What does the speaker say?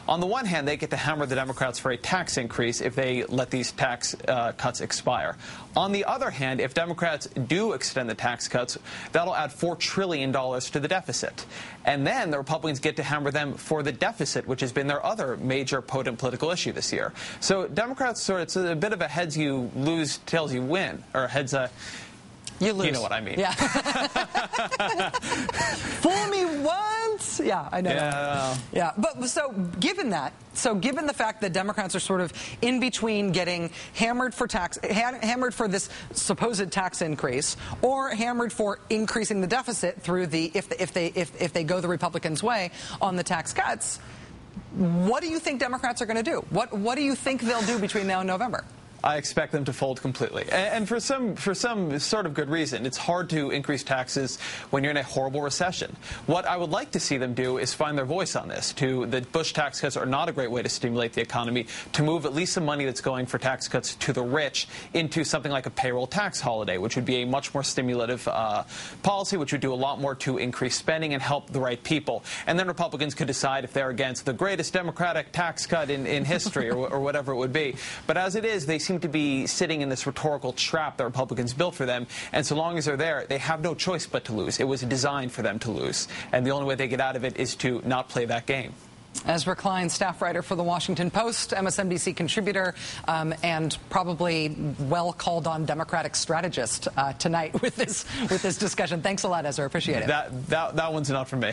On the one hand, they get to hammer the Democrats for a tax increase if they let these tax cuts expire. On the other hand, if Democrats do extend the tax cuts, that'll add $4 trillion to the deficit. And then the Republicans get to hammer them for the deficit, which has been their other major potent political issue this year. So Democrats it's a bit of a heads you lose, tails you win, or heads you lose. You know what I mean. Yeah. Fool me once. Yeah, I know. Yeah. Yeah. But so given the fact that Democrats are sort of in between getting hammered for this supposed tax increase, or hammered for increasing the deficit through if they go the Republicans' way on the tax cuts, what do you think Democrats are going to do? What do you think they'll do between now and November? I expect them to fold completely, and for some sort of good reason. It's hard to increase taxes when you're in a horrible recession. What I would like to see them do is find their voice on this. The Bush tax cuts are not a great way to stimulate the economy. To move at least some money that's going for tax cuts to the rich into something like a payroll tax holiday, which would be a much more stimulative policy, which would do a lot more to increase spending and help the right people. And then Republicans could decide if they're against the greatest Democratic tax cut in history or whatever it would be. But as it is, they seem to be sitting in this rhetorical trap that Republicans built for them, and so long as they're there, they have no choice but to lose. It was designed for them to lose, and the only way they get out of it is to not play that game. Ezra Klein, staff writer for The Washington Post, MSNBC contributor, and probably well called on Democratic strategist tonight with this discussion. Thanks a lot, Ezra. Appreciate it. That one's not for me.